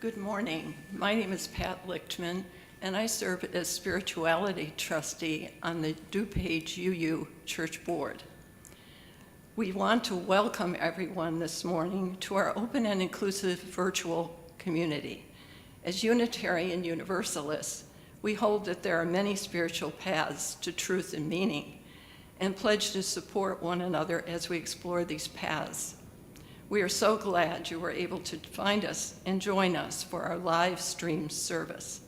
Good morning. My name is Pat Lichtman, and I serve as Spirituality Trustee on the DuPage UU Church Board. We want to welcome everyone this morning to our open and inclusive virtual community. As Unitarian Universalists, we hold that there are many spiritual paths to truth and meaning, and pledge to support one another as we explore these paths. We are so glad you were able to find us and join us for our live stream service.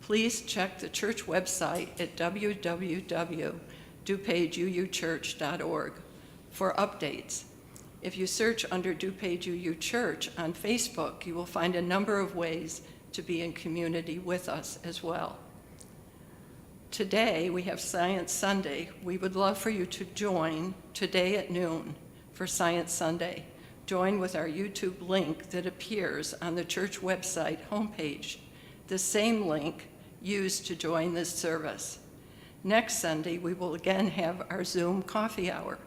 Please check the church website at www.dupageuchurch.org for updates. If you search under DuPage UU Church on Facebook, you will find a number of ways to be in community with us as well. Today, we have Science Sunday. We would love for you to join today at noon for Science Sunday. Join with our YouTube link that appears on the church website homepage, the same link used to join this service. Next Sunday, we will again have our Zoom coffee hour.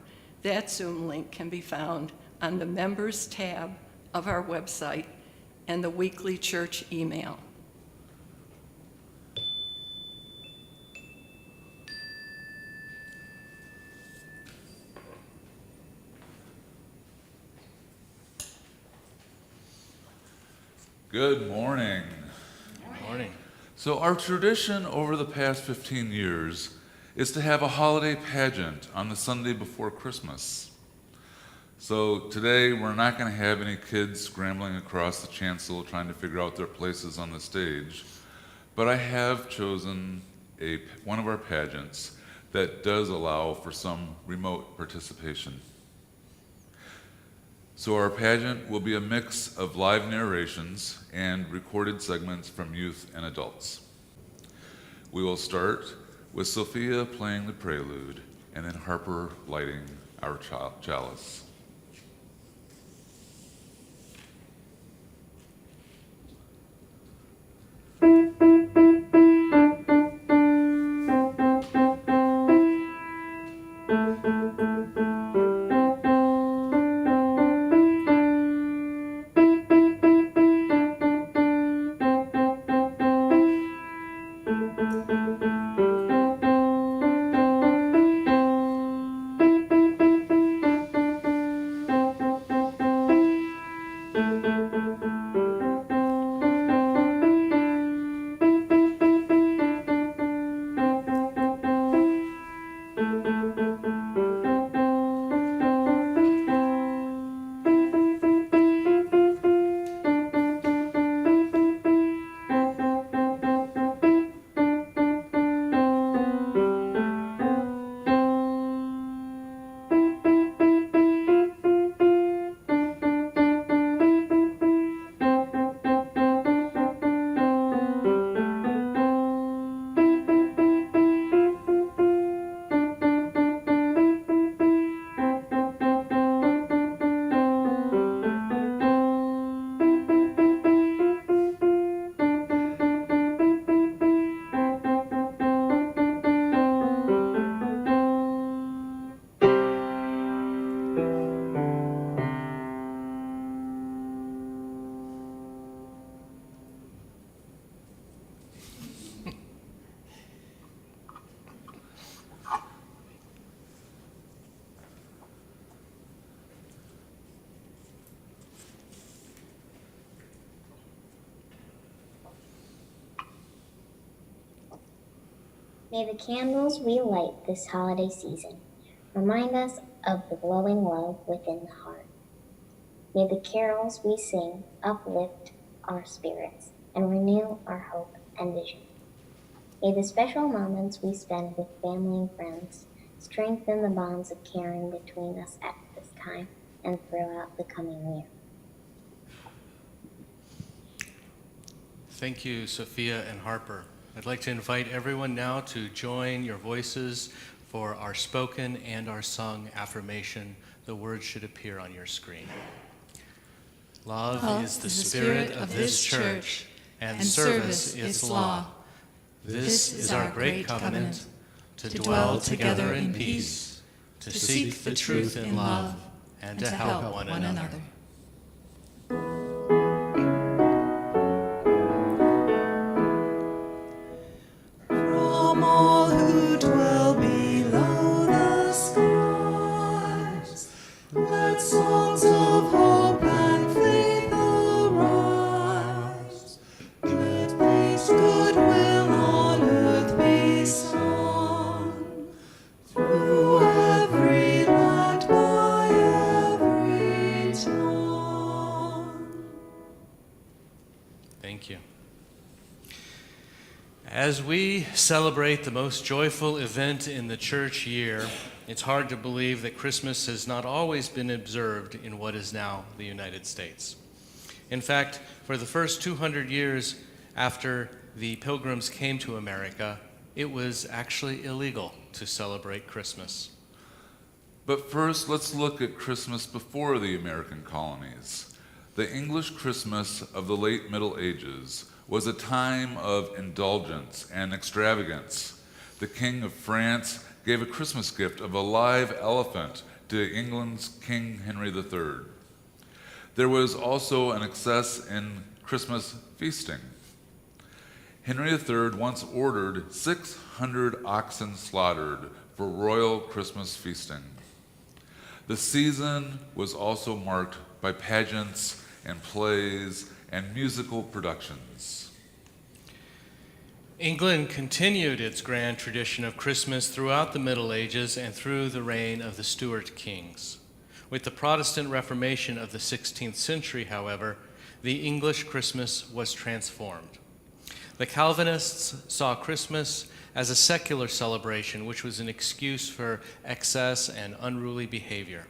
That Zoom link can be found on the Members tab of our website and the weekly church email. Good morning. Good morning. So our tradition over the past 15 years is to have a holiday pageant on the Sunday before Christmas. So today we're not going to have any kids scrambling across the chancel trying to figure out their places on the stage, but I have chosen one of our pageants that does allow for some remote participation. So our pageant will be a mix of live narrations and recorded segments from youth and adults. We will start with Sophia playing the prelude and then Harper lighting our chalice. May the candles we light this holiday season remind us of the glowing love within the heart. May the carols we sing uplift our spirits and renew our hope and vision. May the special moments we spend with family and friends strengthen the bonds of caring between us at this time and throughout the coming year. Thank you, Sophia and Harper. I'd like to invite everyone now to join your voices for our spoken and our sung affirmation. The words should appear on your screen. Love is the spirit of this church, and service its law. This is our great covenant, to dwell together in peace, to seek the truth in love, and to help one another. let songs of hope and faith arise. Let peace, goodwill on earth be sung, through every land, by every tongue. Thank you. As we celebrate the most joyful event in the church year, it's hard to believe that Christmas has not always been observed in what is now the United States. In fact, for the first 200 years after the Pilgrims came to America, it was actually illegal to celebrate Christmas. But first, let's look at Christmas before the American colonies. The English Christmas of the late Middle Ages was a time of indulgence and extravagance. The King of France gave a Christmas gift of a live elephant to England's King Henry III. There was also an excess in Christmas feasting. Henry III once ordered 600 oxen slaughtered for royal Christmas feasting. The season was also marked by pageants and plays and musical productions. England continued its grand tradition of Christmas throughout the Middle Ages and through the reign of the Stuart kings. With the Protestant Reformation of the 16th century, however, the English Christmas was transformed. The Calvinists saw Christmas as a secular celebration, which was an excuse for excess and unruly behavior.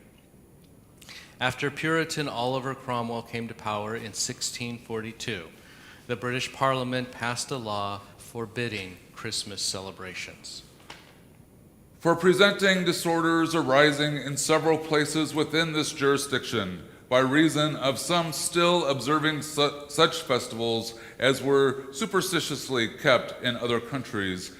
After Puritan Oliver Cromwell came to power in 1642, the British Parliament passed a law forbidding Christmas celebrations. For presenting disorders arising in several places within this jurisdiction, by reason of some still observing such festivals as were superstitiously kept in other countries,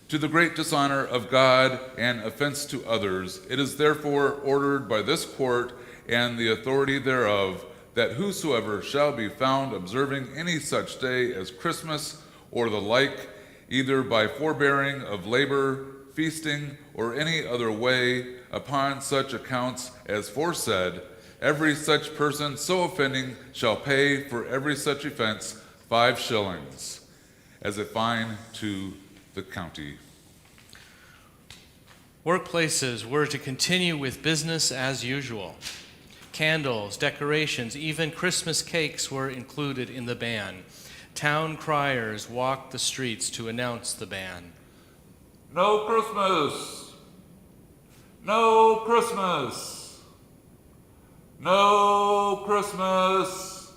to the great dishonor of God and offense to others, it is therefore ordered by this court and the authority thereof, that whosoever shall be found observing any such day as Christmas or the like, either by forbearing of labor, feasting, or any other way, upon such accounts as foresaid, every such person so offending shall pay for every such offense 5 shillings, as a fine to the county. Workplaces were to continue with business as usual. Candles, decorations, even Christmas cakes were included in the ban. Town criers walked the streets to announce the ban. No Christmas! No Christmas! No Christmas!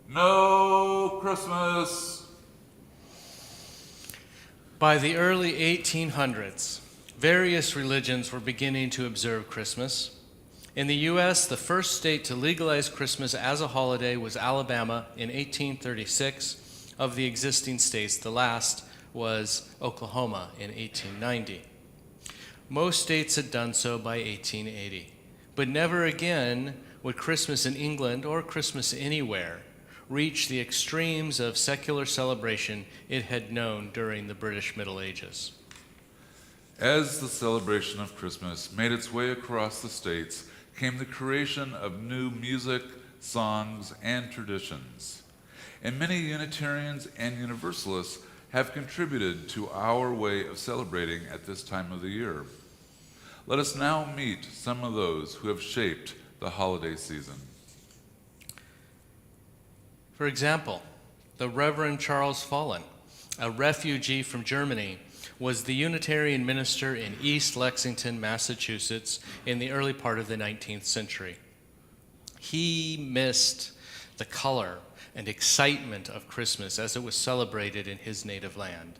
No Christmas! By the early 1800s, various religions were beginning to observe Christmas. In the U.S., the first state to legalize Christmas as a holiday was Alabama in 1836. Of the existing states, the last was Oklahoma in 1890. Most states had done so by 1880, but never again would Christmas in England or Christmas anywhere reach the extremes of secular celebration it had known during the British Middle Ages. As the celebration of Christmas made its way across the states, came the creation of new music, songs, and traditions. And many Unitarians and Universalists have contributed to our way of celebrating at this time of the year. Let us now meet some of those who have shaped the holiday season. For example, the Reverend Charles Fallen, a refugee from Germany, was the Unitarian minister in East Lexington, Massachusetts, in the early part of the 19th century. He missed the color and excitement of Christmas as it was celebrated in his native land.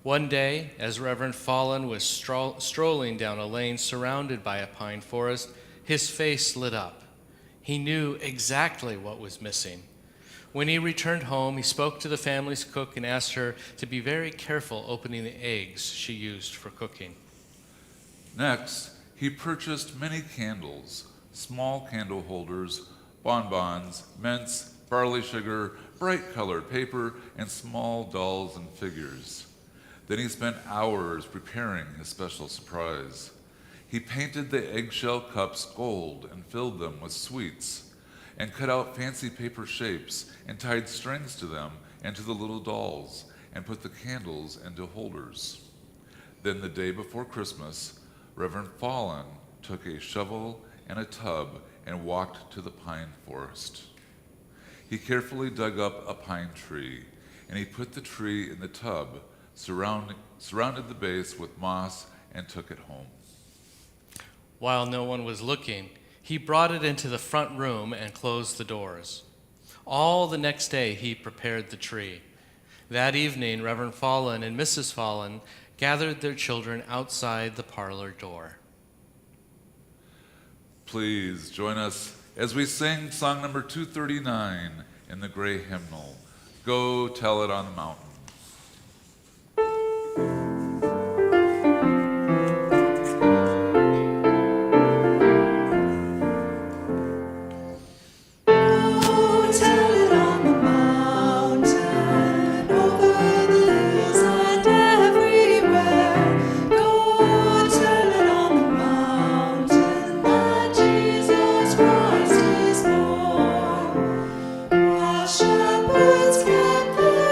One day, as Reverend Fallen was strolling down a lane surrounded by a pine forest, his face lit up. He knew exactly what was missing. When he returned home, he spoke to the family's cook and asked her to be very careful opening the eggs she used for cooking. Next, he purchased many candles, small candle holders, bonbons, mints, barley sugar, bright-colored paper, and small dolls and figures. Then he spent hours preparing his special surprise. He painted the eggshell cups gold and filled them with sweets, and cut out fancy paper shapes and tied strings to them and to the little dolls, and put the candles into holders. Then the day before Christmas, Reverend Fallen took a shovel and a tub and walked to the pine forest. He carefully dug up a pine tree, and he put the tree in the tub, surrounded the base with moss, and took it home. While no one was looking, he brought it into the front room and closed the doors. All the next day he prepared the tree. That evening, Reverend Fallen and Mrs. Fallen gathered their children outside the parlor door. Please join us as we sing song number 239 in the gray hymnal, Go Tell It on the Mountain. Shepherds kept their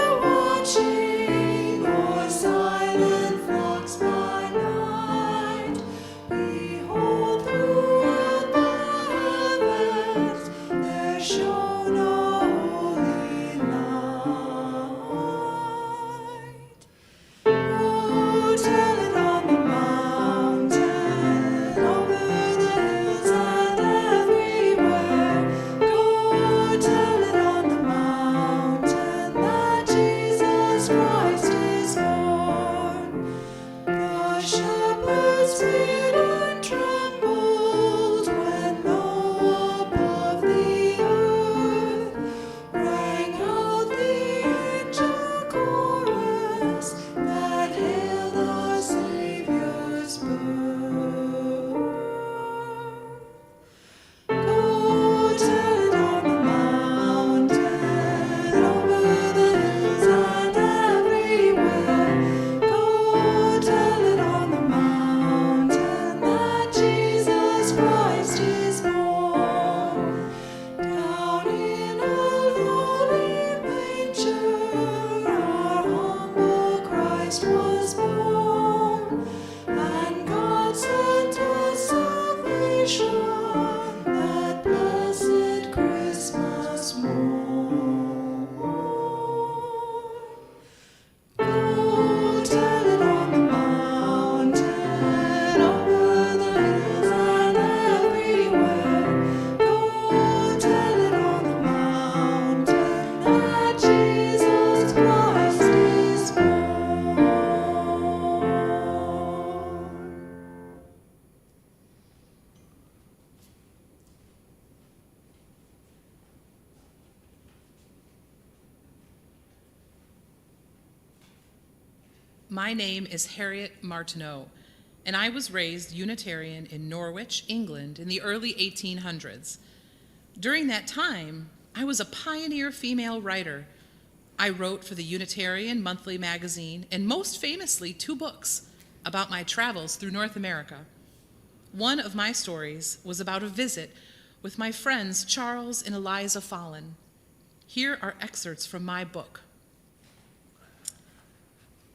My name is Harriet Martineau, and I was raised Unitarian in Norwich, England, in the early 1800s. During that time, I was a pioneer female writer. I wrote for the Unitarian Monthly magazine, and most famously, 2 books about my travels through North America. One of my stories was about a visit with my friends Charles and Eliza Fallen. Here are excerpts from my book.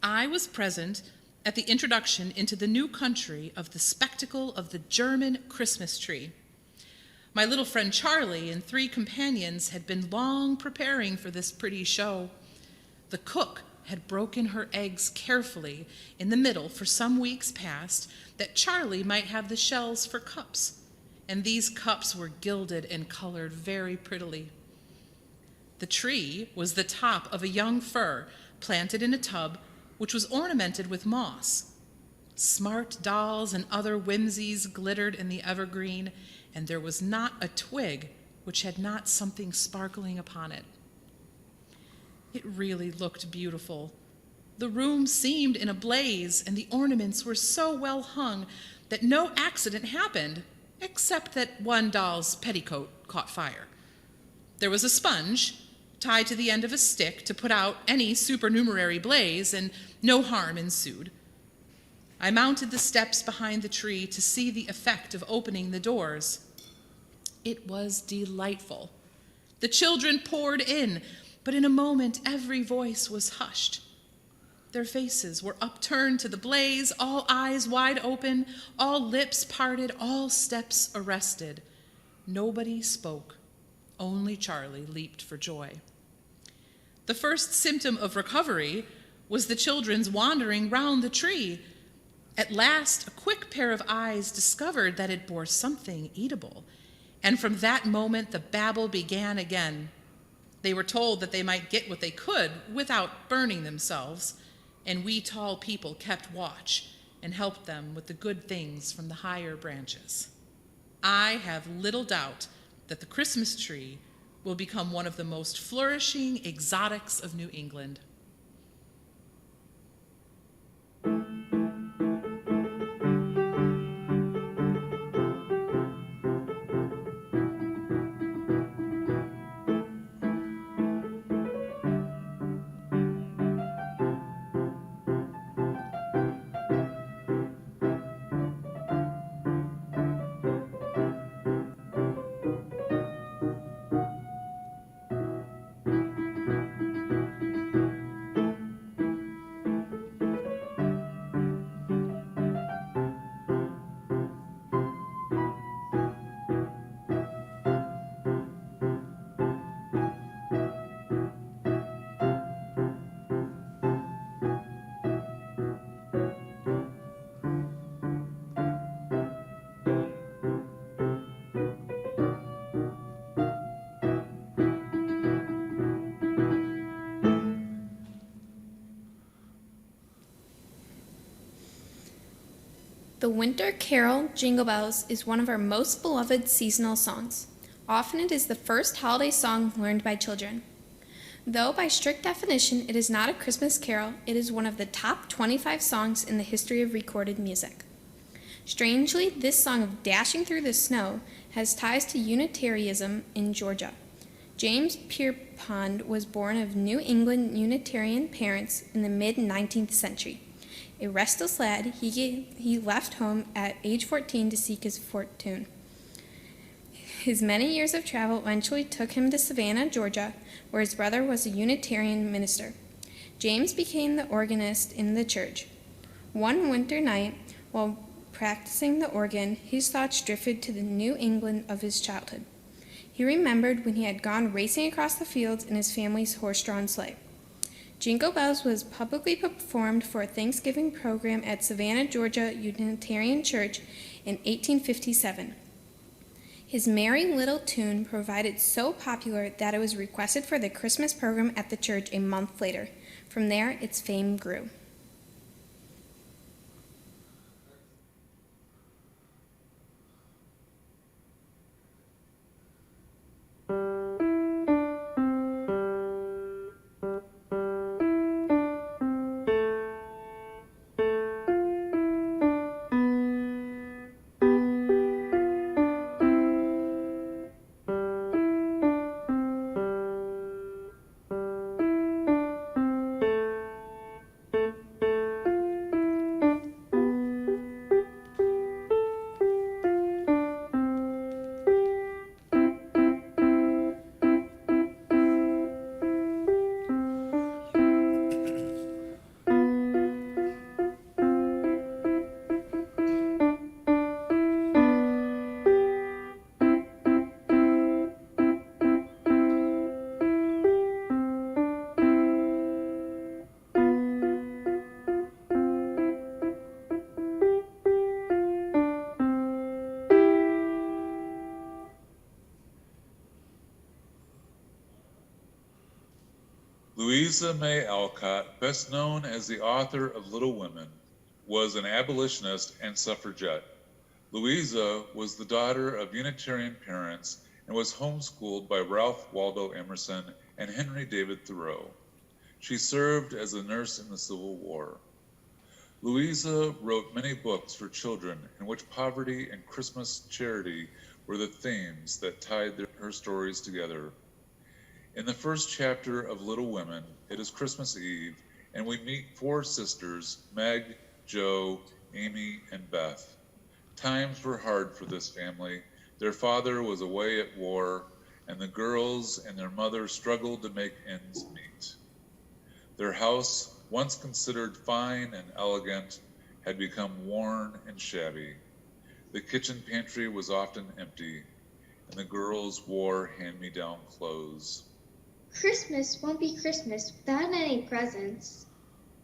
I was present at the introduction into the new country of the spectacle of the German Christmas tree. My little friend Charlie and 3 companions had been long preparing for this pretty show. The cook had broken her eggs carefully in the middle for some weeks past, that Charlie might have the shells for cups, and these cups were gilded and colored very prettily. The tree was the top of a young fir planted in a tub which was ornamented with moss. Smart dolls and other whimsies glittered in the evergreen, and there was not a twig which had not something sparkling upon it. It really looked beautiful. The room seemed in a blaze, and the ornaments were so well hung that no accident happened, except that one doll's petticoat caught fire. There was a sponge tied to the end of a stick to put out any supernumerary blaze, and no harm ensued. I mounted the steps behind the tree to see the effect of opening the doors. It was delightful. The children poured in, but in a moment every voice was hushed. Their faces were upturned to the blaze, all eyes wide open, all lips parted, all steps arrested. Nobody spoke. Only Charlie leaped for joy. The first symptom of recovery was the children's wandering round the tree. At last, a quick pair of eyes discovered that it bore something eatable, and from that moment the babble began again. They were told that they might get what they could without burning themselves, and we tall people kept watch and helped them with the good things from the higher branches. I have little doubt that the Christmas tree will become one of the most flourishing exotics of New England. The winter carol, Jingle Bells, is one of our most beloved seasonal songs. Often it is the first holiday song learned by children. Though by strict definition it is not a Christmas carol, it is one of the top 25 songs in the history of recorded music. Strangely, this song of dashing through the snow has ties to Unitarianism in Georgia. James Pierpont was born of New England Unitarian parents in the mid-19th century. A restless lad, he left home at age 14 to seek his fortune. His many years of travel eventually took him to Savannah, Georgia, where his brother was a Unitarian minister. James became the organist in the church. One winter night, while practicing the organ, his thoughts drifted to the New England of his childhood. He remembered when he had gone racing across the fields in his family's horse-drawn sleigh. Jingle Bells was publicly performed for a Thanksgiving program at Savannah, Georgia Unitarian Church in 1857. His merry little tune proved so popular that it was requested for the Christmas program at the church a month later. From there, its fame grew. Louisa May Alcott, best known as the author of Little Women, was an abolitionist and suffragette. Louisa was the daughter of Unitarian parents and was homeschooled by Ralph Waldo Emerson and Henry David Thoreau. She served as a nurse in the Civil War. Louisa wrote many books for children in which poverty and Christmas charity were the themes that tied her stories together. In the first chapter of Little Women, it is Christmas Eve, and we meet four sisters, Meg, Jo, Amy, and Beth. Times were hard for this family. Their father was away at war, and the girls and their mother struggled to make ends meet. Their house, once considered fine and elegant, had become worn and shabby. The kitchen pantry was often empty, and the girls wore hand-me-down clothes. Christmas won't be Christmas without any presents.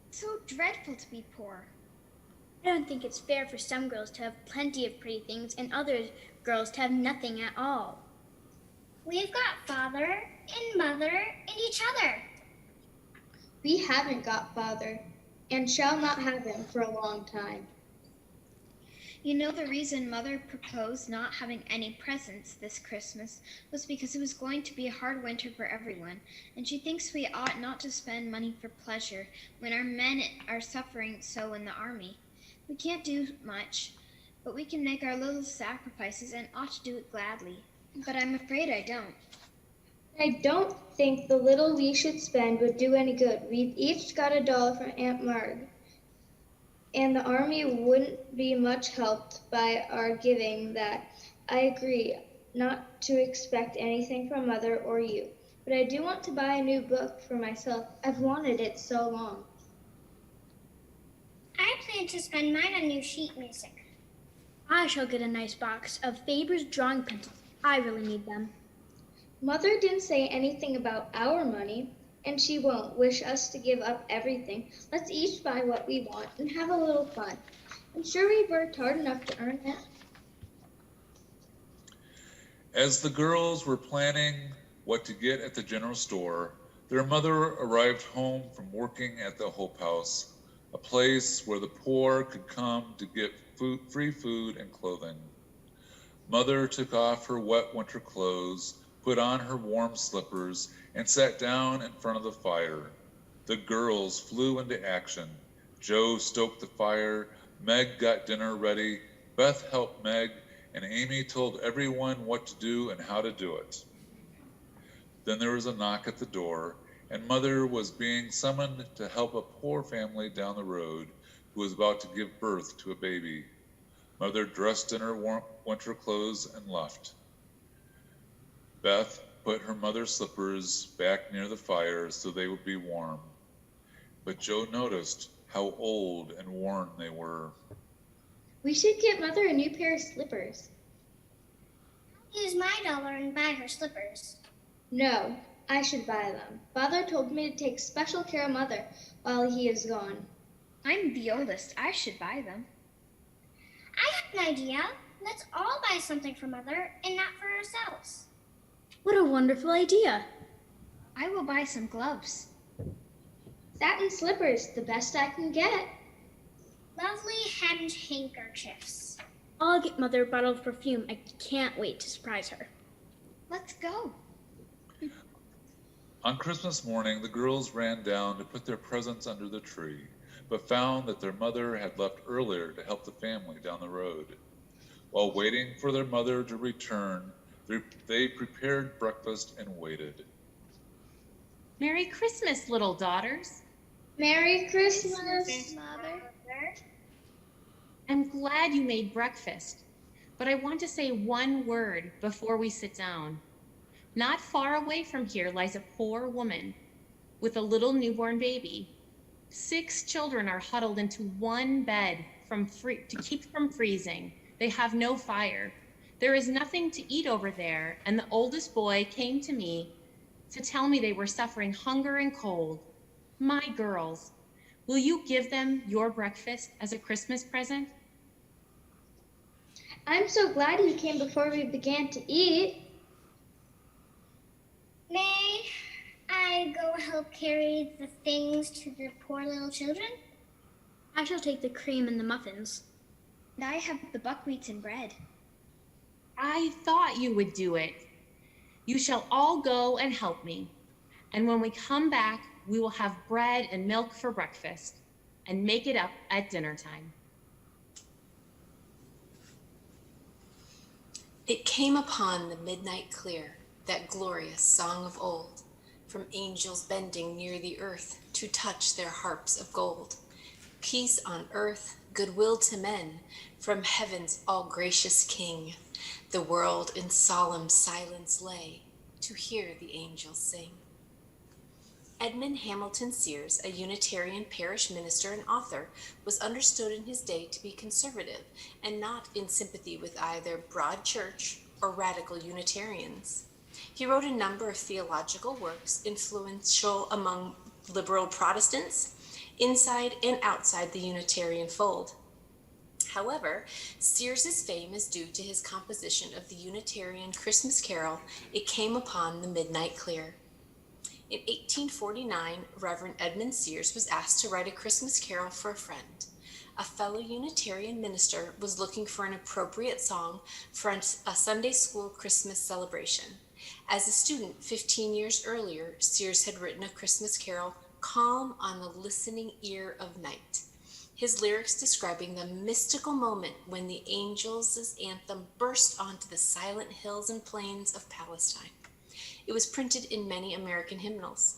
It's so dreadful to be poor. I don't think it's fair for some girls to have plenty of pretty things and other girls to have nothing at all. We've got Father and Mother and each other. We haven't got Father, and shall not have him for a long time. You know, the reason Mother proposed not having any presents this Christmas was because it was going to be a hard winter for everyone, and she thinks we ought not to spend money for pleasure when our men are suffering so in the army. We can't do much, but we can make our little sacrifices and ought to do it gladly. But I'm afraid I don't. I don't think the little we should spend would do any good. We've each got $1 from Aunt Marg, and the army wouldn't be much helped by our giving that. I agree not to expect anything from Mother or you, but I do want to buy a new book for myself. I've wanted it so long. I plan to spend mine on new sheet music. I shall get a nice box of Faber's drawing pencils. I really need them. Mother didn't say anything about our money, and she won't wish us to give up everything. Let's each buy what we want and have a little fun. I'm sure we've worked hard enough to earn it. As the girls were planning what to get at the general store, their mother arrived home from working at the Hope House, a place where the poor could come to get free food and clothing. Mother took off her wet winter clothes, put on her warm slippers, and sat down in front of the fire. The girls flew into action. Joe stoked the fire, Meg got dinner ready, Beth helped Meg, and Amy told everyone what to do and how to do it. Then there was a knock at the door, and Mother was being summoned to help a poor family down the road who was about to give birth to a baby. Mother dressed in her warm winter clothes and left. Beth put her mother's slippers back near the fire so they would be warm. But Joe noticed how old and worn they were. We should get Mother a new pair of slippers. I'll use my $1 and buy her slippers. No, I should buy them. Father told me to take special care of Mother while he is gone. I'm the oldest. I should buy them. I have an idea. Let's all buy something for Mother and not for ourselves. What a wonderful idea. I will buy some gloves. Satin slippers, the best I can get. Lovely hemmed handkerchiefs. I'll get Mother a bottle of perfume. I can't wait to surprise her. Let's go. On Christmas morning, the girls ran down to put their presents under the tree, but found that their mother had left earlier to help the family down the road. While waiting for their mother to return, they prepared breakfast and waited. Merry Christmas, little daughters. Merry Christmas, Mother. I'm glad you made breakfast, but I want to say one word before we sit down. Not far away from here lies a poor woman with a little newborn baby. 6 children are huddled into one bed to keep from freezing. They have no fire. There is nothing to eat over there, and the oldest boy came to me to tell me they were suffering hunger and cold. My girls, will you give them your breakfast as a Christmas present? I'm so glad you came before we began to eat. May I go help carry the things to the poor little children? I shall take the cream and the muffins. And I have the buckwheats and bread. I thought you would do it. You shall all go and help me. And when we come back, we will have bread and milk for breakfast and make it up at dinner time. It came upon the midnight clear, that glorious song of old, from angels bending near the earth to touch their harps of gold. Peace on earth goodwill to men, from heaven's all-gracious King. The world in solemn silence lay, to hear the angels sing. Edmund Hamilton Sears, a Unitarian parish minister and author, was understood in his day to be conservative and not in sympathy with either broad church or radical Unitarians. He wrote a number of theological works influential among liberal Protestants, inside and outside the Unitarian fold. However, Sears's fame is due to his composition of the Unitarian Christmas carol, "It Came Upon the Midnight Clear." In 1849, Reverend Edmund Sears was asked to write a Christmas carol for a friend. A fellow Unitarian minister was looking for an appropriate song for a Sunday school Christmas celebration. As a student 15 years earlier, Sears had written a Christmas carol, "Calm on the Listening Ear of Night," his lyrics describing the mystical moment when the angels' anthem burst onto the silent hills and plains of Palestine. It was printed in many American hymnals.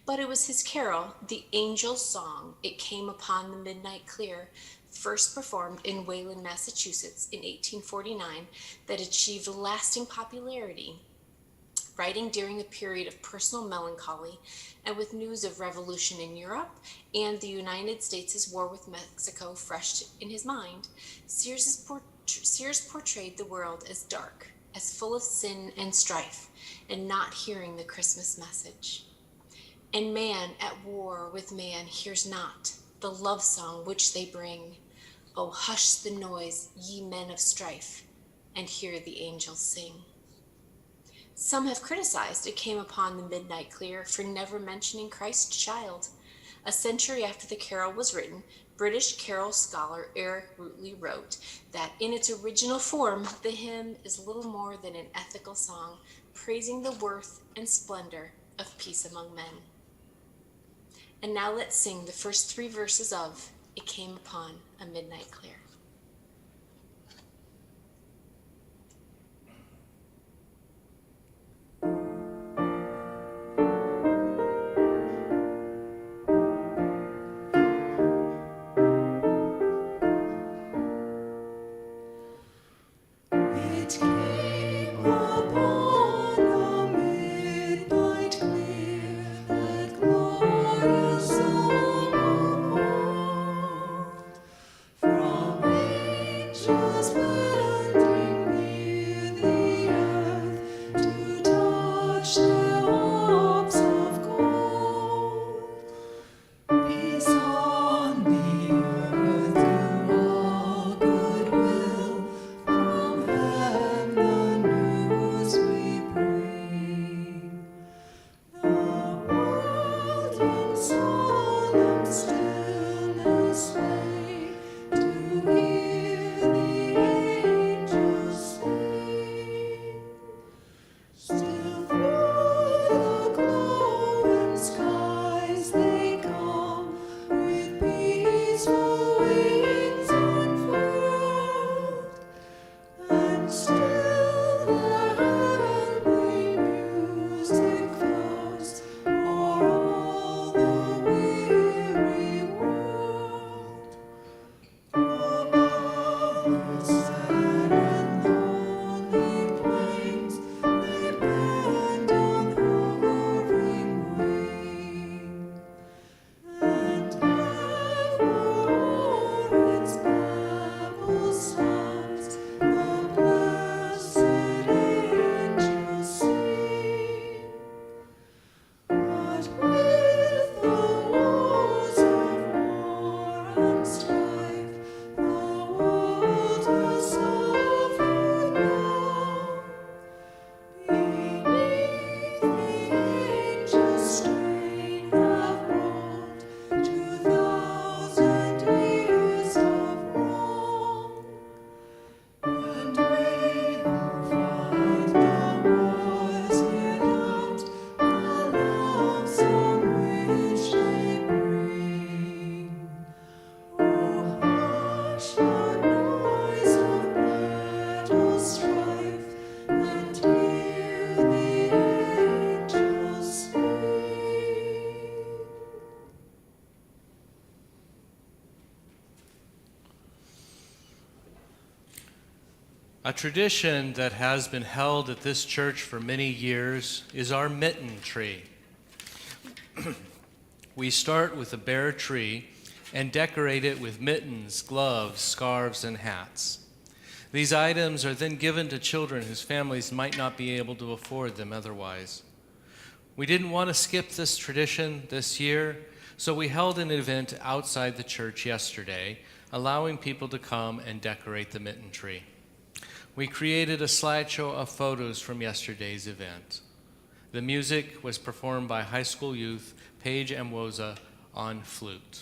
But it was his carol, "The Angel's Song, It Came Upon the Midnight Clear," first performed in Wayland, Massachusetts in 1849, that achieved lasting popularity. Writing during a period of personal melancholy and with news of revolution in Europe and the United States' war with Mexico fresh in his mind, Sears portrayed the world as dark, as full of sin and strife, and not hearing the Christmas message. And man at war with man hears not the love song which they bring. Oh, hush the noise, ye men of strife, and hear the angels sing. Some have criticized "It Came Upon the Midnight Clear" for never mentioning Christ child. A century after the carol was written, British carol scholar Eric Routley wrote that in its original form, the hymn is little more than an ethical song praising the worth and splendor of peace among men. And now let's sing the first 3 verses of "It Came Upon a Midnight Clear." From A tradition that has been held at this church for many years is our mitten tree. We start with a bare tree and decorate it with mittens, gloves, scarves, and hats. These items are then given to children whose families might not be able to afford them otherwise. We didn't want to skip this tradition this year, so we held an event outside the church yesterday, allowing people to come and decorate the mitten tree. We created a slideshow of photos from yesterday's event. The music was performed by high school youth Paige and Woza on flute.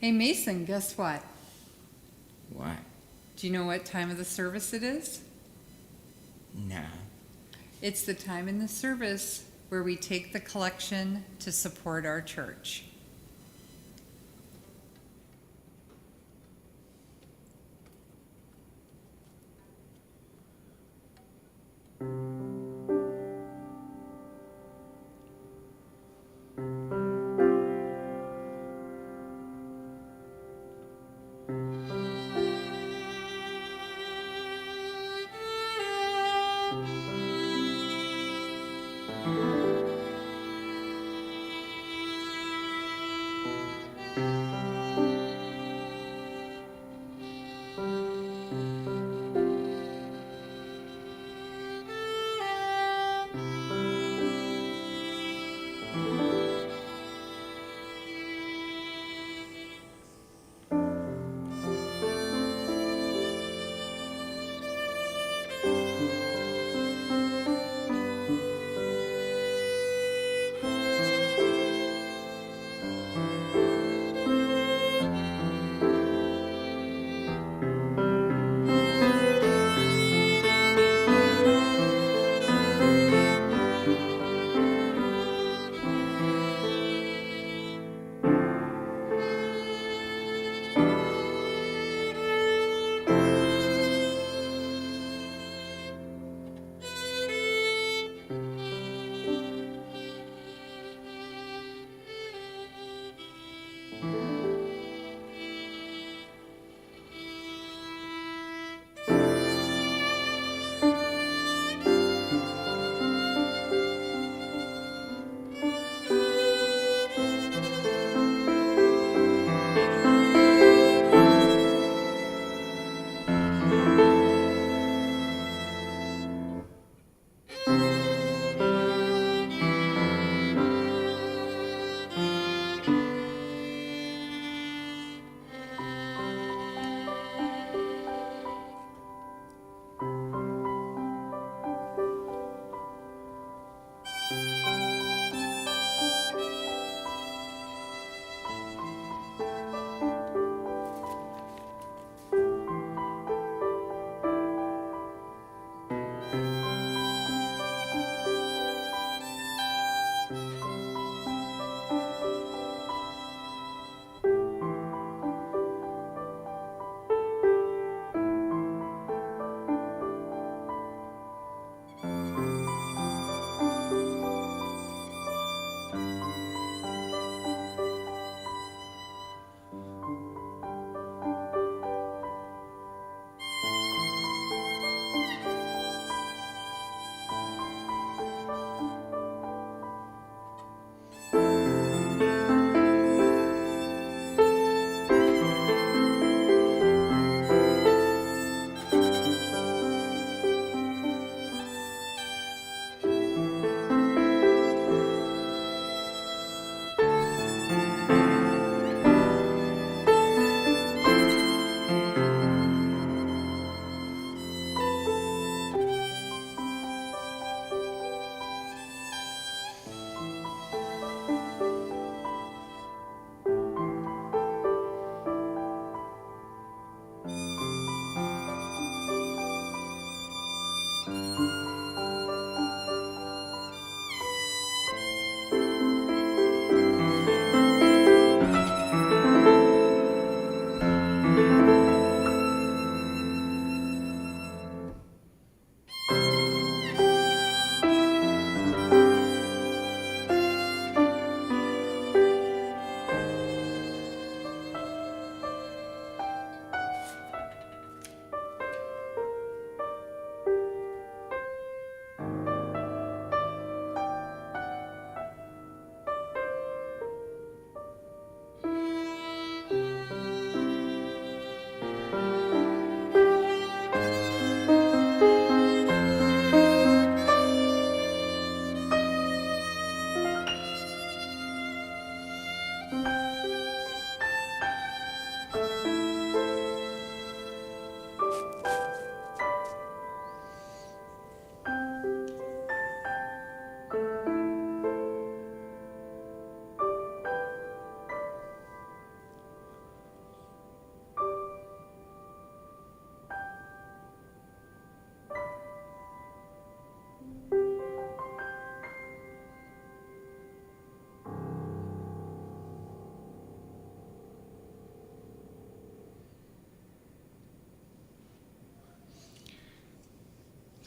Hey Mason, guess what? What? Do you know what time of the service it is? No. It's the time in the service where we take the collection to support our church.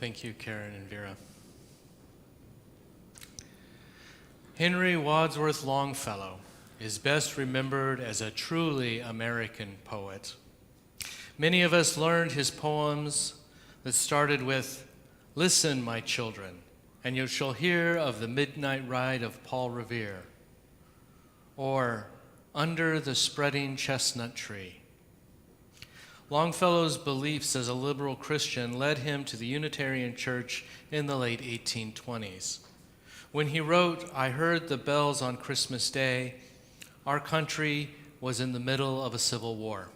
Thank you, Karen and Vera. Henry Wadsworth Longfellow is best remembered as a truly American poet. Many of us learned his poems that started with, "Listen, my children, and you shall hear of the midnight ride of Paul Revere," or "Under the spreading chestnut tree." Longfellow's beliefs as a liberal Christian led him to the Unitarian Church in the late 1820s. When he wrote, "I heard the bells on Christmas Day," our country was in the middle of a civil war.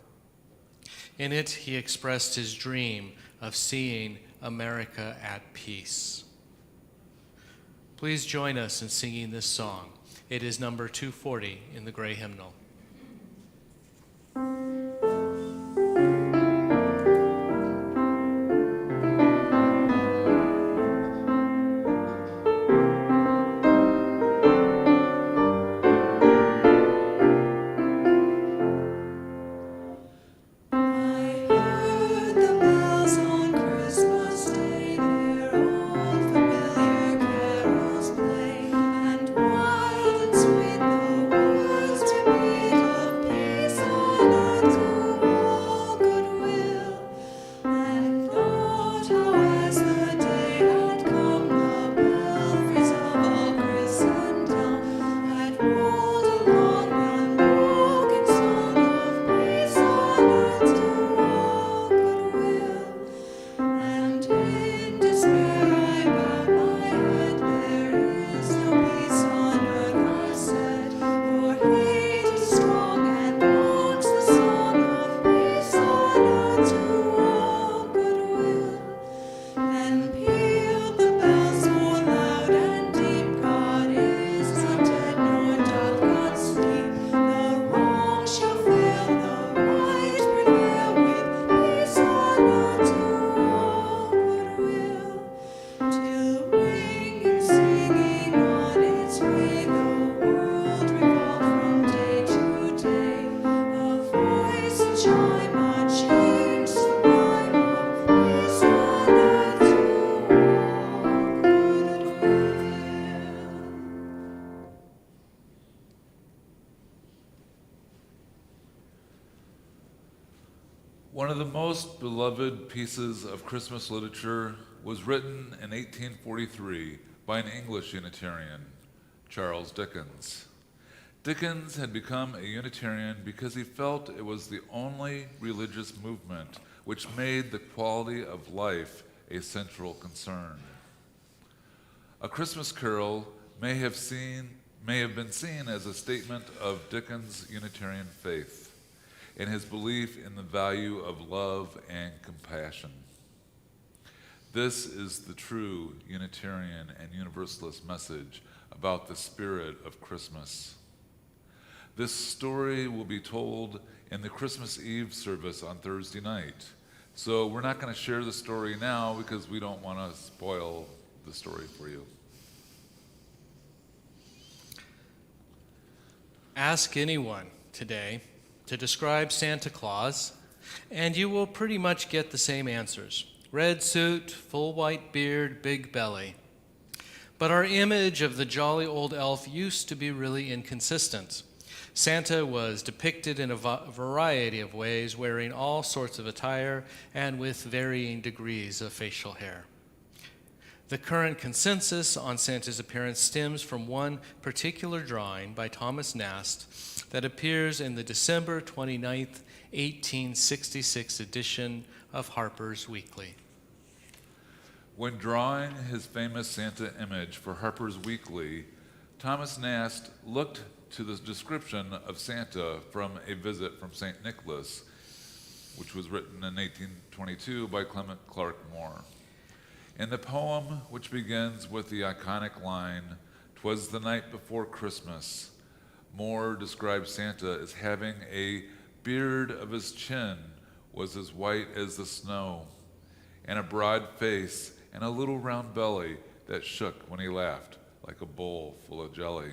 In it, he expressed his dream of seeing America at peace. Please join us in singing this song. It is number 240 in the Gray Hymnal. One of the most beloved pieces of Christmas literature was written in 1843 by an English Unitarian, Charles Dickens. Dickens had become a Unitarian because he felt it was the only religious movement which made the quality of life a central concern. A Christmas Carol may have been seen as a statement of Dickens' Unitarian faith and his belief in the value of love and compassion. This is the true Unitarian and Universalist message about the spirit of Christmas. This story will be told in the Christmas Eve service on Thursday night. So we're not going to share the story now because we don't want to spoil the story for you. Ask anyone today to describe Santa Claus, and you will pretty much get the same answers. Red suit, full white beard, big belly. But our image of the jolly old elf used to be really inconsistent. Santa was depicted in a variety of ways, wearing all sorts of attire and with varying degrees of facial hair. The current consensus on Santa's appearance stems from one particular drawing by Thomas Nast that appears in the December 29th, 1866 edition of Harper's Weekly. When drawing his famous Santa image for Harper's Weekly, Thomas Nast looked to the description of Santa from A Visit from St. Nicholas, which was written in 1822 by Clement Clark Moore. In the poem, which begins with the iconic line, "'Twas the night before Christmas," Moore describes Santa as having a beard of his chin was as white as the snow, and a broad face and a little round belly that shook when he laughed like a bowl full of jelly.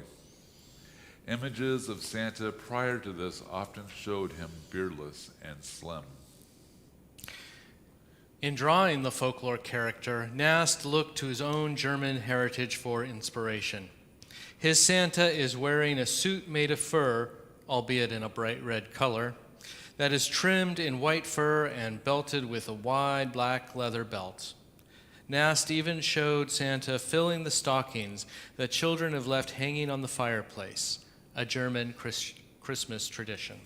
Images of Santa prior to this often showed him beardless and slim. In drawing the folklore character, Nast looked to his own German heritage for inspiration. His Santa is wearing a suit made of fur, albeit in a bright red color, that is trimmed in white fur and belted with a wide black leather belt. Nast even showed Santa filling the stockings that children have left hanging on the fireplace, a German Christmas tradition.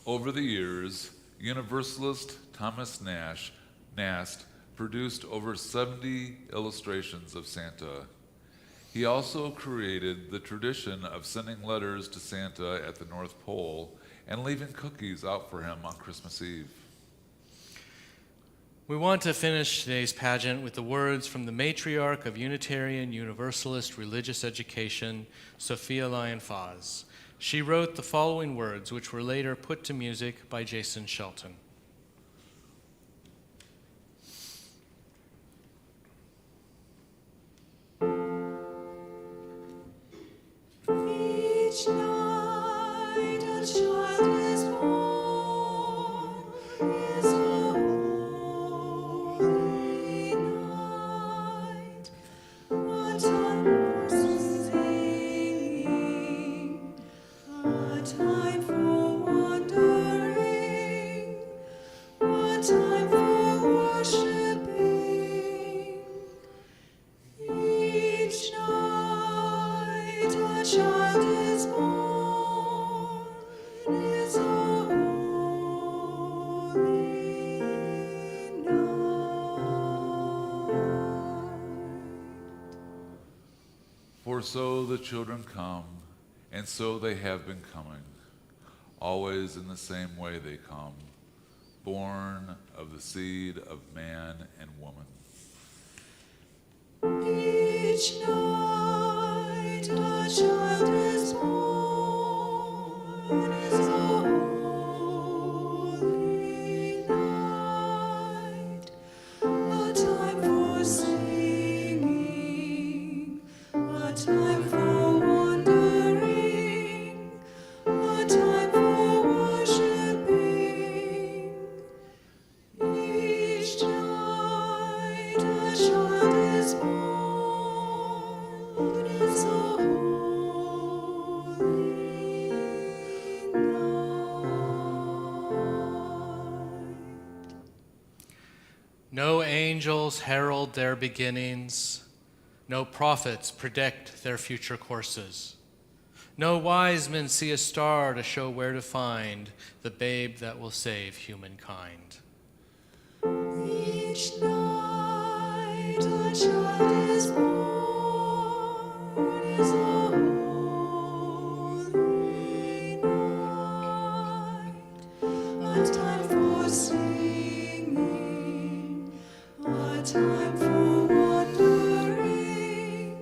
Over the years, Universalist Thomas Nast produced over 70 illustrations of Santa. He also created the tradition of sending letters to Santa at the North Pole and leaving cookies out for him on Christmas Eve. We want to finish today's pageant with the words from the matriarch of Unitarian Universalist religious education, Sophia Lyon-Faz. She wrote the following words, which were later put to music by Jason Shelton. Each night a child is born, is a holy night, a time for singing, a time for wondering, a time for worshiping. Each night a child is born, is a holy night. For so the children come, and so they have been coming. Always in the same way they come, born of the seed of man and woman. Each night a child is born, is a holy night, a time for singing, a time for wondering, a time for worshiping. Each night a child is born, is a holy night. No angels herald their beginnings. No prophets predict their future courses. No wise men see a star to show where to find the babe that will save humankind. Each night a child is born, is a holy night, a time for singing, a time for wondering,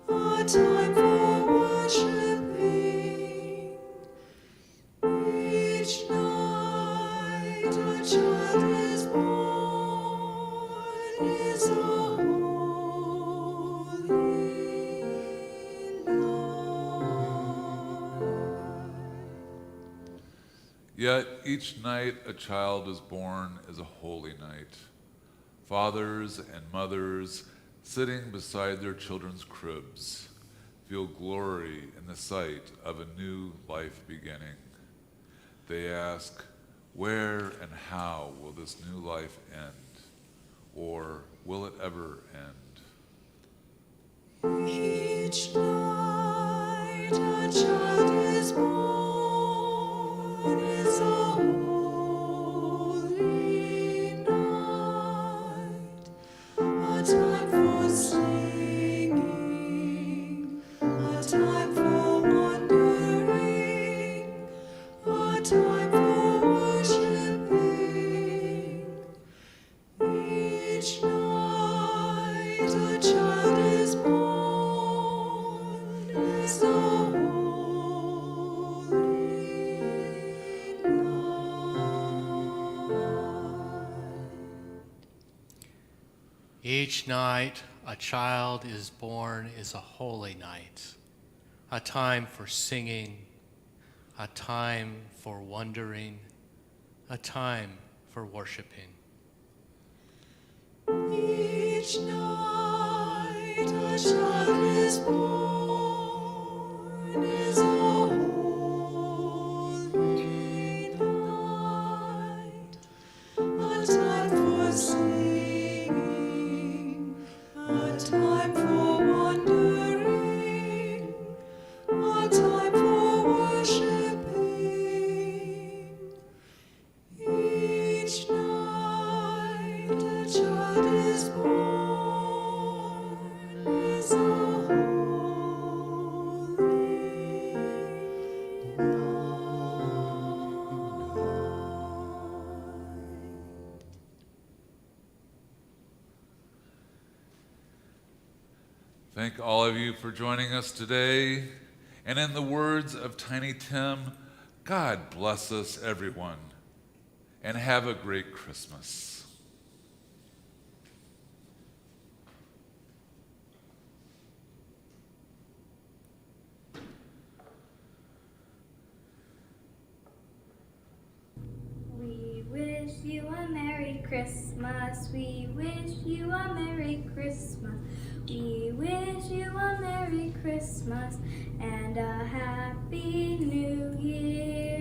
a time for worshiping. Each night a child is born, is a holy night. Yet each night a child is born is a holy night. Fathers and mothers, sitting beside their children's cribs, feel glory in the sight of a new life beginning. They ask, where and how will this new life end? Or will it ever end? Each night a child is born, is a holy night, a time for singing, a time for wondering, a time for worshiping. Each night a child is born, is a holy night. Each night a child is born is a holy night, a time for singing, a time for wondering, a time for worshiping. Each night a child is born, is a holy night, a time for singing, a time for wondering, a time for worshiping. Each night a child is born, is a holy night. Thank all of you for joining us today. And in the words of Tiny Tim, God bless us, everyone, and have a great Christmas. We wish you a Merry Christmas. We wish you a Merry Christmas. We wish you a Merry Christmas and a Happy New Year.